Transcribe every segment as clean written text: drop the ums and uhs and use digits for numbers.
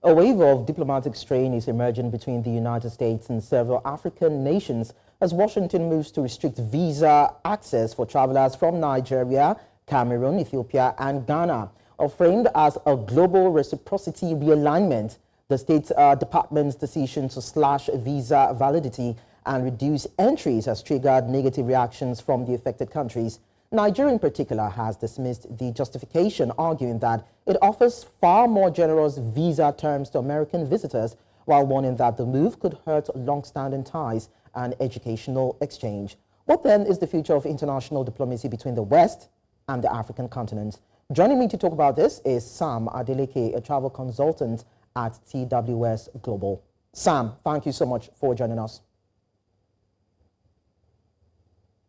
A wave of diplomatic strain is emerging between the United States and several African nations as Washington moves to restrict visa access for travelers from Nigeria, Cameroon, Ethiopia, and Ghana. Framed as a global reciprocity realignment, the State Department's decision to slash visa validity and reduce entries has triggered negative reactions from the affected countries. Nigeria in particular has dismissed the justification, arguing that it offers far more generous visa terms to American visitors, while warning that the move could hurt long-standing ties and educational exchange. What then is the future of international diplomacy between the West and the African continent? Joining me to talk about this is Sam Adeleke, a travel consultant at TWS Global. Sam, thank you so much for joining us.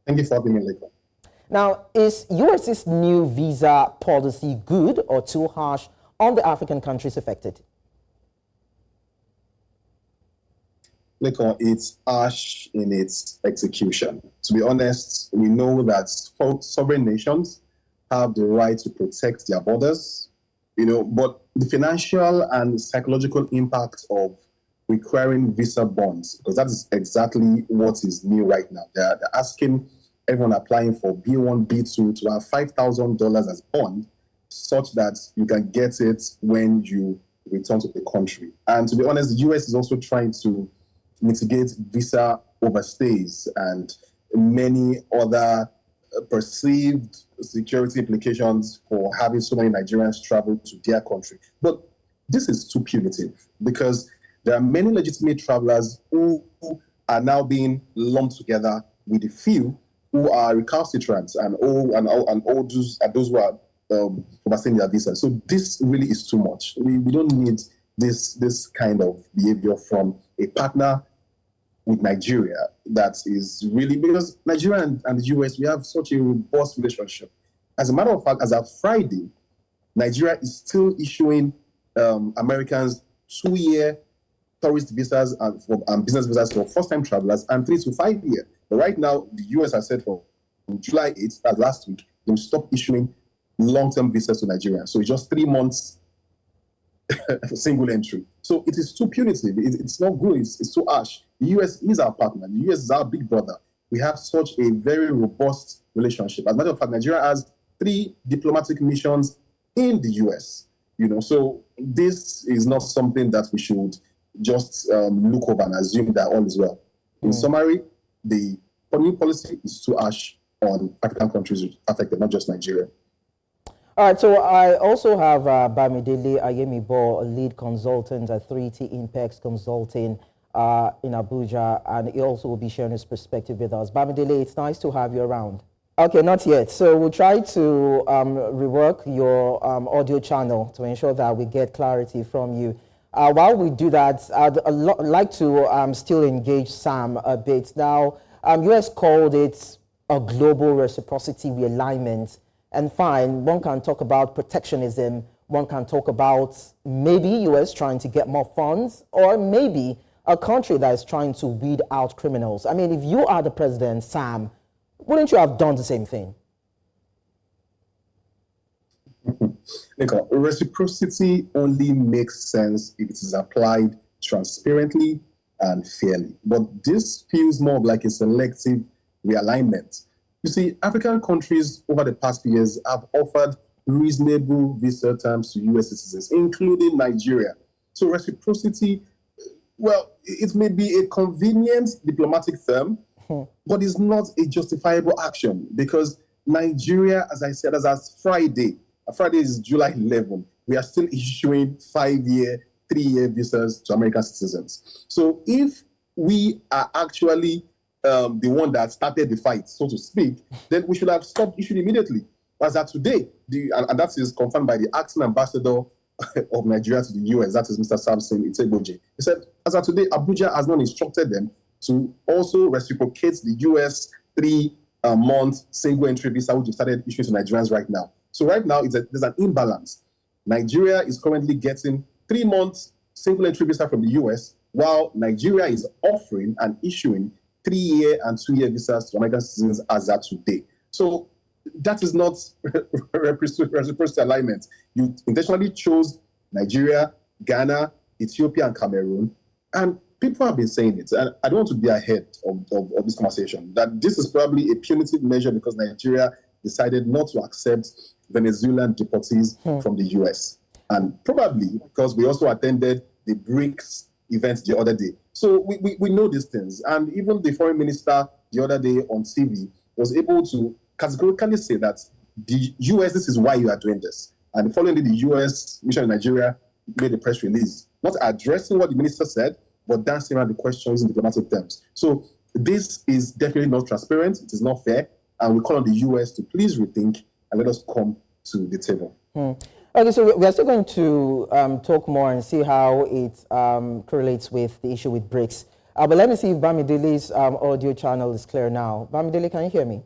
Thank you for having me, Leko. Now, is US's new visa policy good or too harsh on the African countries affected? Leko, it's harsh in its execution. To be honest, we know that sovereign nations have the right to protect their borders, but the financial and psychological impact of requiring visa bonds, because that is exactly what is new right now. They're asking everyone applying for B1, B2 to have $5,000 as bond, such that you can get it when you return to the country. And to be honest, the US is also trying to mitigate visa overstays and many other perceived security implications for having so many Nigerians travel to their country. But this is too punitive, because there are many legitimate travelers who are now being lumped together with the few who are recalcitrant and all those who are overstaying their visa. So this really is too much. We don't need this kind of behavior from a partner with Nigeria that is really, because Nigeria and the US, we have such a robust relationship. As a matter of fact, as of Friday, Nigeria is still issuing Americans 2-year tourist visas and business visas for first-time travelers and 3 to 5 year. But right now, the US has said from July 8th, as last week, they will stop issuing long-term visas to Nigeria. So it's just 3 months single entry. So it is too punitive. It's not good. It's too harsh. The US is our partner. The US is our big brother. We have such a very robust relationship. As a matter of fact, Nigeria has 3 diplomatic missions in the US. So this is not something that we should just look over and assume that all is well. In summary, the new policy is too harsh on African countries affected, not just Nigeria. All right, so I also have Bamidele Ayemibo, a lead consultant at 3T Impex Consulting in Abuja, and he also will be sharing his perspective with us. Bamidele, it's nice to have you around. Okay, not yet. So we'll try to rework your audio channel to ensure that we get clarity from you. While we do that, I'd like to still engage Sam a bit. Now, US called it a global reciprocity realignment. And fine, one can talk about protectionism, one can talk about maybe US trying to get more funds, or maybe a country that is trying to weed out criminals. I mean, if you are the president, Sam, wouldn't you have done the same thing? Reciprocity only makes sense if it is applied transparently and fairly. But this feels more like a selective realignment. You see, African countries over the past few years have offered reasonable visa terms to US citizens, including Nigeria. So reciprocity, well, it may be a convenient diplomatic term, but it's not a justifiable action, because Nigeria, as I said, as of Friday is July 11, we are still issuing 5-year, 3-year visas to American citizens. So if we are actually the one that started the fight, so to speak, then we should have stopped issuing immediately. As of today, and that is confirmed by the acting ambassador of Nigeria to the US, that is Mr. Samson Itegoji. He said, as of today, Abuja has not instructed them to also reciprocate the US 3-month single entry visa, which we started issuing to Nigerians right now. So right now, there's an imbalance. Nigeria is currently getting 3 months single entry visa from the US, while Nigeria is offering and issuing 3-year and 2-year visas to American citizens as of today. So that is not reciprocity alignment. You intentionally chose Nigeria, Ghana, Ethiopia and Cameroon. And people have been saying it, and I don't want to be ahead of this conversation, that this is probably a punitive measure because Nigeria decided not to accept Venezuelan deportees from the US. And probably because we also attended the BRICS event the other day. So we know these things. And even the foreign minister the other day on TV was able to categorically say that the US, this is why you are doing this. And following the US mission in Nigeria made a press release, not addressing what the minister said, but dancing around the questions in diplomatic terms. So this is definitely not transparent. It is not fair. And we call on the US to please rethink and let us come to the table. Okay, so we're still going to talk more and see how it correlates with the issue with BRICS. But let me see if Bamidele's audio channel is clear now. Bamidele, can you hear me?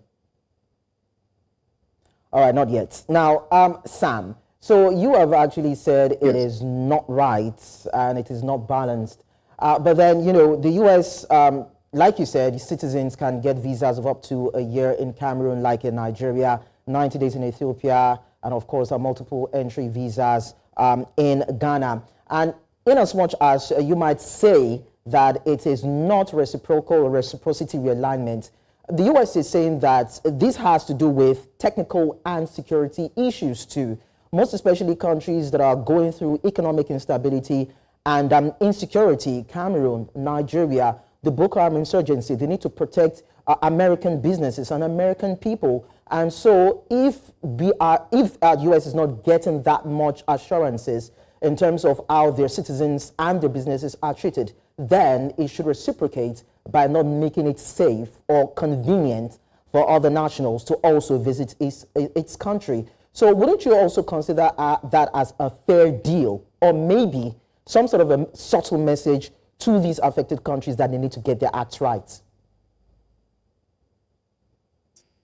All right, not yet. Now, Sam, so you have actually said it is not right and it is not balanced. But then, you know, the U.S., like you said, citizens can get visas of up to a year in Cameroon, like in Nigeria, 90 days in Ethiopia, and of course, multiple entry visas in Ghana. And in as much as you might say that it is not reciprocal or reciprocity realignment, the U.S. is saying that this has to do with technical and security issues too, most especially countries that are going through economic instability and insecurity. Cameroon, Nigeria, the Boko Haram insurgency, they need to protect American businesses and American people. And so if the U.S. is not getting that much assurances in terms of how their citizens and their businesses are treated, then it should reciprocate by not making it safe or convenient for other nationals to also visit its country. So wouldn't you also consider that as a fair deal, or maybe some sort of a subtle message to these affected countries that they need to get their acts right?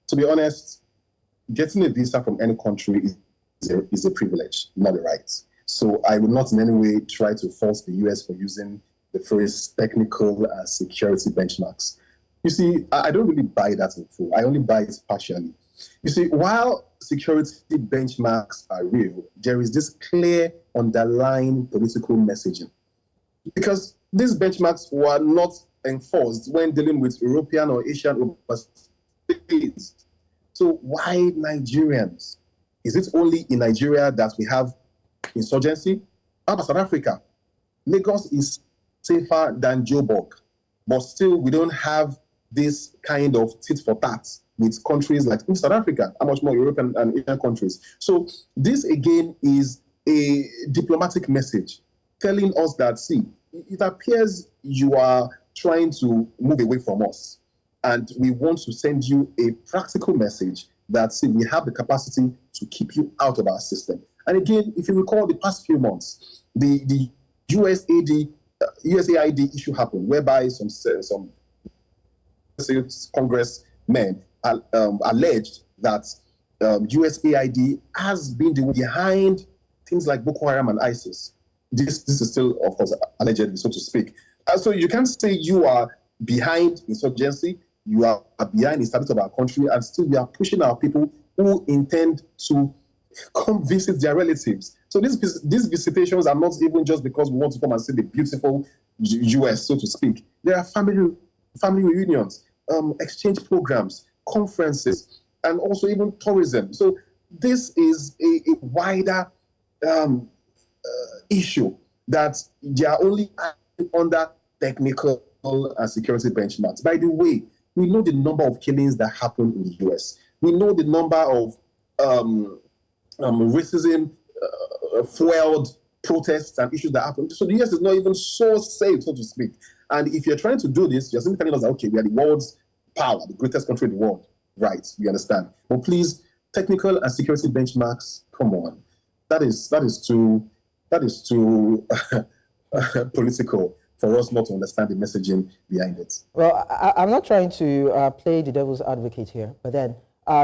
To be honest, getting a visa from any country is a privilege, not a right. So I would not in any way try to force the US for using the phrase technical and security benchmarks. You see, I don't really buy that in full. I only buy it partially. You see, while security benchmarks are real, there is this clear underlying political messaging. Because these benchmarks were not enforced when dealing with European or Asian overstates. So why Nigerians? Is it only in Nigeria that we have insurgency? How about South Africa? Lagos is safer than Joburg, but still we don't have this kind of tit for tat with countries like South Africa, how much more European and Asian countries. So this again is a diplomatic message telling us that, see, it appears you are trying to move away from us. And we want to send you a practical message that, see, we have the capacity to keep you out of our system. And again, if you recall the past few months, the USAID issue happened, whereby some congressmen alleged that USAID has been behind things like Boko Haram and ISIS. This is still, of course, allegedly, so to speak. So you can't say you are behind insurgency, you are behind the stability of our country, and still we are pushing our people who intend to come visit their relatives. So these visitations are not even just because we want to come and see the beautiful US, so to speak. There are family reunions, exchange programs, conferences, and also even tourism. So this is a wider issue that they are only under technical and security benchmarks. By the way, we know the number of killings that happen in the US. We know the number of racism fueled protests and issues that happen. So the US is not even so safe, so to speak. And if you're trying to do this, you're simply telling us that, okay, we are the world's power, the greatest country in the world. Right, we understand. But please, technical and security benchmarks, come on. That is too political for us not to understand the messaging behind it. Well, I'm not trying to play the devil's advocate here, but then, I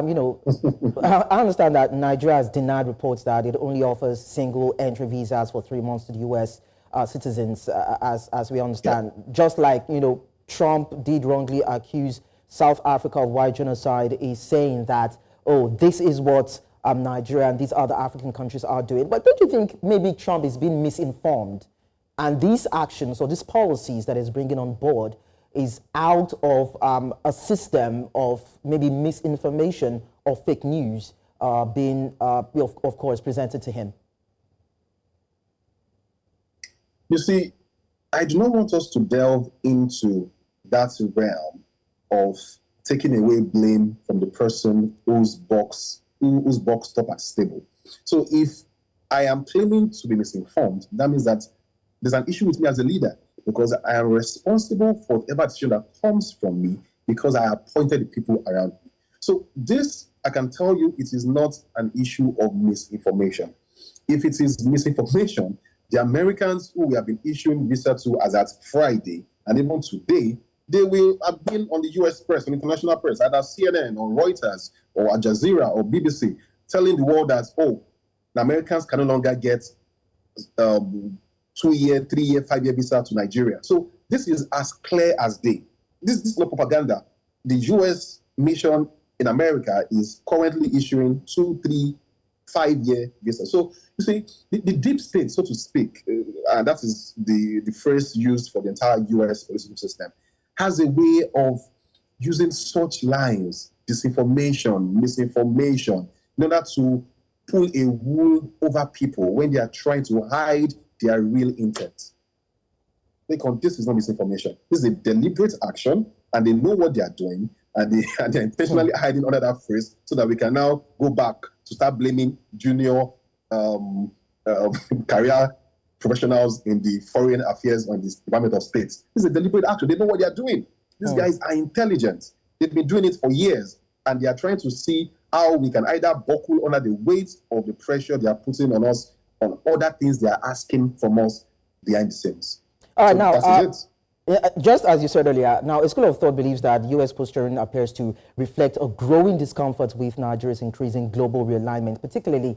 understand that Nigeria has denied reports that it only offers single entry visas for 3 months to the U.S. Citizens, as we understand. Yeah. Just like, Trump did wrongly accuse South Africa of white genocide, is saying that, oh, this is what Nigeria and these other African countries are doing. But don't you think maybe Trump is being misinformed? And these actions or these policies that is bringing on board is out of a system of maybe misinformation or fake news being, of course, presented to him? You see, I do not want us to delve into that realm of taking away blame from the person whose box top at stable. So if I am claiming to be misinformed, that means that there's an issue with me as a leader, because I am responsible for whatever decision that comes from me because I appointed the people around me. So this, I can tell you, it is not an issue of misinformation. If it is misinformation, the Americans who we have been issuing visa to as at Friday, and even today, they will have been on the US press, on international press, either CNN or Reuters or Al Jazeera or BBC, telling the world that, oh, the Americans can no longer get 2-year, 3-year, 5-year visa to Nigeria. So this is as clear as day. This is not propaganda. The US mission in America is currently issuing 2, 3, 5-year visa. So you see, the deep state, so to speak, and that is the phrase used for the entire US political system, has a way of using such lines, disinformation, misinformation, in order to pull a wool over people when they are trying to hide their real intent. Because this is not misinformation. This is a deliberate action, and they know what they are doing, and they're intentionally hiding under that phrase so that we can now go back to start blaming junior career professionals in the foreign affairs and the Department of State. This is a deliberate action. They know what they are doing. These guys are intelligent. They've been doing it for years, and they are trying to see how we can either buckle under the weight of the pressure they are putting on us on other things they are asking from us behind the scenes. All right, now, just as you said earlier, now a school of thought believes that U.S. posturing appears to reflect a growing discomfort with Nigeria's increasing global realignment, particularly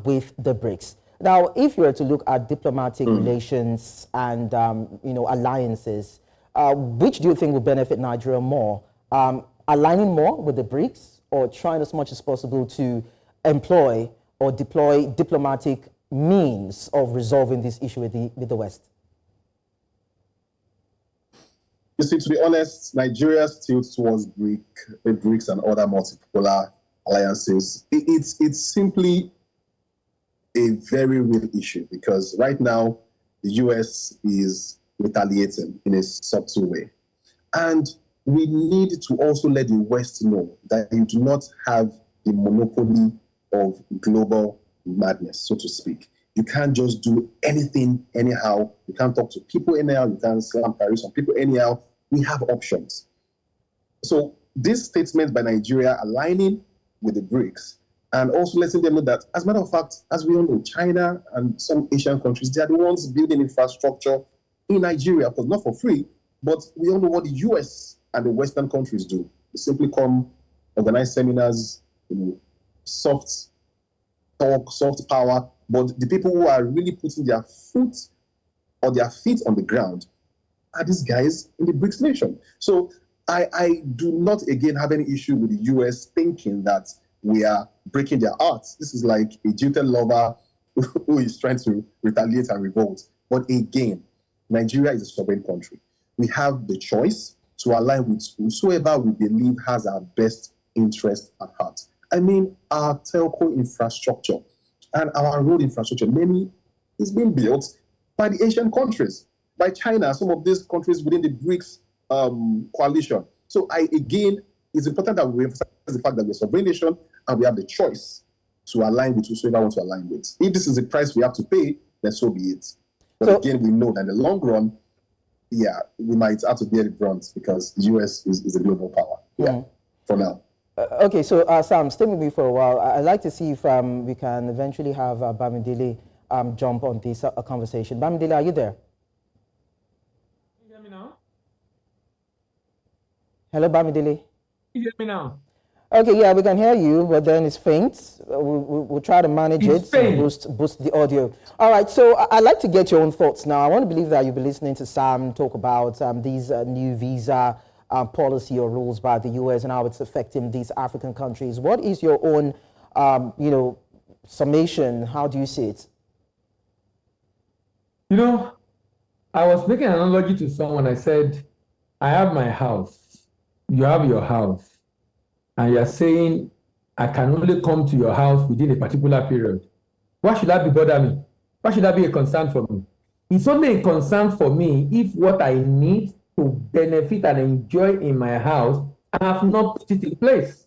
with the BRICS. Now, if you were to look at diplomatic relations and alliances, which do you think will benefit Nigeria more? Aligning more with the BRICS, or trying as much as possible to employ or deploy diplomatic means of resolving this issue with the West? You see, to be honest, Nigeria's tilt towards the BRICS and other multipolar alliances, it's simply a very real issue, because right now the US is retaliating in a subtle way. And we need to also let the West know that you do not have the monopoly of global madness, so to speak. You can't just do anything anyhow. You can't talk to people anyhow. You can't slam Paris on people anyhow. We have options. So this statement by Nigeria aligning with the BRICS and also letting them know that, as a matter of fact, as we all know, China and some Asian countries, they are the ones building infrastructure in Nigeria, but not for free. But we all know what the US and the Western countries do. They simply come, organize seminars, soft talk, soft power. But the people who are really putting their foot or their feet on the ground are these guys in the BRICS nation. So I do not, again, have any issue with the US thinking that we are breaking their hearts. This is like a jilted lover who is trying to retaliate and revolt. But again, Nigeria is a sovereign country. We have the choice to align with whosoever we believe has our best interest at heart. I mean, our telco infrastructure and our road infrastructure, many is being built by the Asian countries, by China, some of these countries within the BRICS coalition. So again, it's important that we emphasize the fact that we're a sovereign nation and we have the choice to align with whosoever we want to align with. If this is the price we have to pay, then so be it. But so, again, we know that in the long run, yeah, we might have to bear the brunt because the US is a global power. Yeah, for now. Okay, so Sam, stay with me for a while. I'd like to see if we can eventually have Bamidele jump on this conversation. Bamidele, are you there? Can you hear me now? Hello, Bamidele. Can you hear me now? Okay, yeah, we can hear you, but then it's faint. We'll try to manage it and boost the audio. All right, so I'd like to get your own thoughts now. I want to believe that you've been listening to Sam talk about these new visa policy or rules by the US and how it's affecting these African countries. What is your own, summation? How do you see it? You know, I was making an analogy to someone. I said, I have my house, you have your house, and you're saying, I can only come to your house within a particular period. Why should that be bother me? Why should that be a concern for me? It's only a concern for me if what I need to benefit and enjoy in my house, I have not put it in place.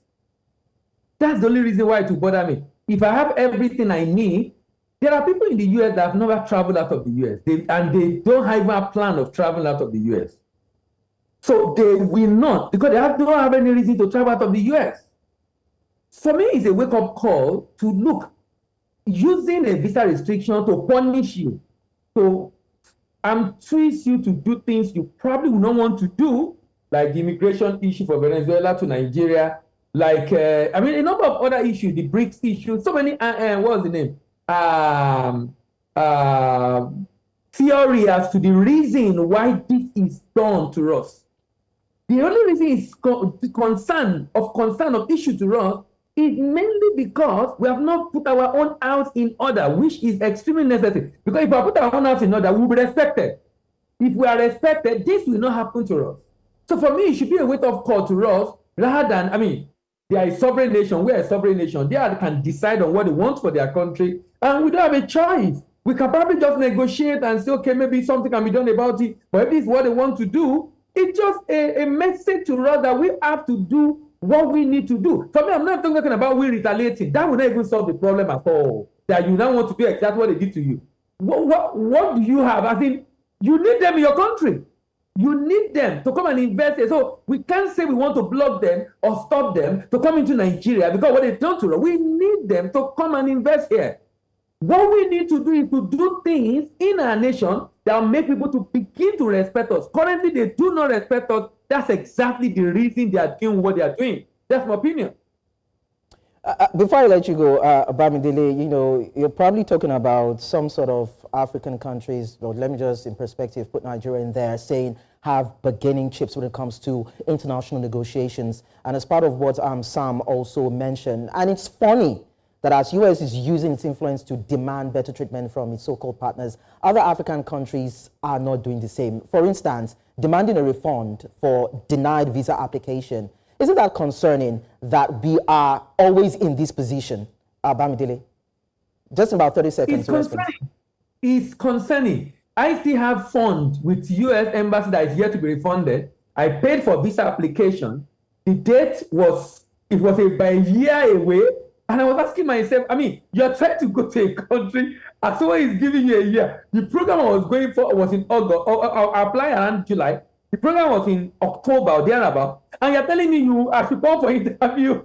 That's the only reason why it will bother me. If I have everything I need, there are people in the US that have never traveled out of the US, and they don't even have a plan of traveling out of the US. So they will not, because don't have any reason to travel out of the US. For me, it's a wake-up call to look, using a visa restriction to punish you, to twist you to do things you probably would not want to do, like the immigration issue for Venezuela to Nigeria, like I mean a number of other issues, the BRICS issue, so many. What's the name? Theory as to the reason why this is done to us. The only reason is concern of issue to us is mainly because we have not put our own house in order, which is extremely necessary. Because if I put our own house in order, we'll be respected. If we are respected, this will not happen to us. So for me, it should be a wake-up call to us, rather than, I mean, they are a sovereign nation, we are a sovereign nation. They can decide on what they want for their country, and we don't have a choice. We can probably just negotiate and say, okay, maybe something can be done about it, but if this is what they want to do, it's just a message to us that we have to do what we need to do. For me, I'm not talking about we retaliating. That will not even solve the problem at all. That you now want to do exactly what they did to you. What do you have? I think you need them in your country. You need them to come and invest here. So we can't say we want to block them or stop them to come into Nigeria because what they've done to us. We need them to come and invest here. What we need to do is to do things in our nation that will make people to begin to respect us. Currently, they do not respect us. That's exactly the reason they are doing what they are doing. That's my opinion. Before I let you go, Bamidele, you know, you're probably talking about some sort of African countries, or let me just in perspective put Nigeria in there, saying have bargaining chips when it comes to international negotiations. And as part of what Sam also mentioned, and it's funny that as US is using its influence to demand better treatment from its so-called partners, other African countries are not doing the same. For instance, demanding a refund for denied visa application. Isn't that concerning that we are always in this position, Bamidele? Just about 30 seconds. It's concerning. It's concerning. I still have funds with US embassy that is yet to be refunded. I paid for visa application. The date was about a year away. And I was asking myself, I mean, you're trying to go to a country and someone is giving you a year. The program I was going for was in August, I applied around July. The program was in October or thereabout. And you're telling me you are to come for interview.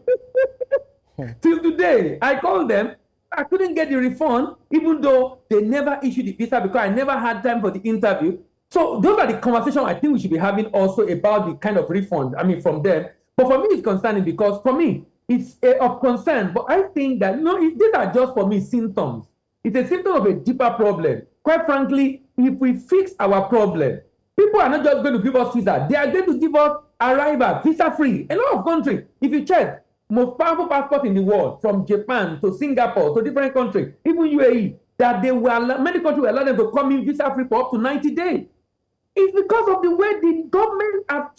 Till today, I called them. I couldn't get the refund, even though they never issued the visa because I never had time for the interview. So those are the conversations I think we should be having also about the kind of refund, I mean, from them. But for me, it's concerning because for me, it's of concern. But I think that, these are just for me symptoms. It's a symptom of a deeper problem. Quite frankly, if we fix our problem, people are not just going to give us visa. They are going to give us arrival, visa-free. A lot of countries, if you check, most powerful passport in the world, from Japan to Singapore to different countries, even UAE, that many countries will allow them to come in visa-free for up to 90 days. It's because of the way the government have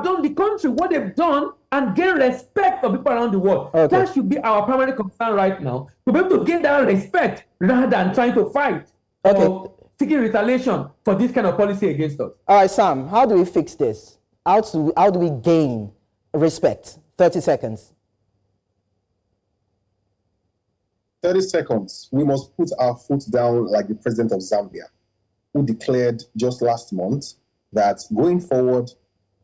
done the country, what they've done, and gain respect of people around the world. Okay. That should be our primary concern right now, to be able to gain that respect rather than trying to fight or seeking retaliation for this kind of policy against us. All right, Sam, how do we fix this? How do we gain respect? 30 seconds. 30 seconds. We must put our foot down like the president of Zambia, who declared just last month that going forward,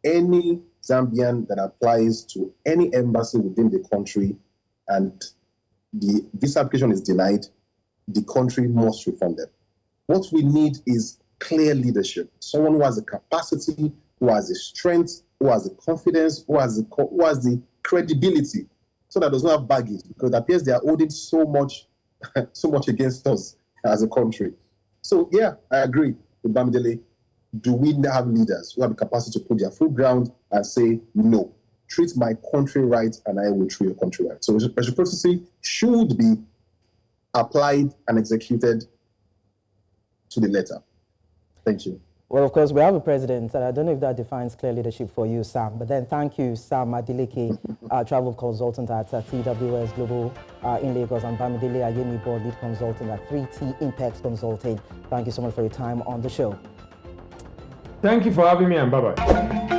any Zambian that applies to any embassy within the country and the visa application is denied, the country must refund them. What we need is clear leadership, someone who has the capacity, who has the strength, who has the confidence, who has the credibility, so that does not have baggage, because it appears they are holding so much against us as a country. So yeah, I agree with Bamidele. Do we have leaders who have the capacity to put their foot ground and say, no, treat my country right and I will treat your country right? So reciprocity should be applied and executed to the letter. Thank you. Well, of course, we have a president, and I don't know if that defines clear leadership for you, Sam. But then thank you, Sam Adeleke, travel consultant at TWS Global in Lagos, and Bamidele Ayemibo, lead consultant at 3T Impex Consulting. Thank you so much for your time on the show. Thank you for having me, and bye-bye.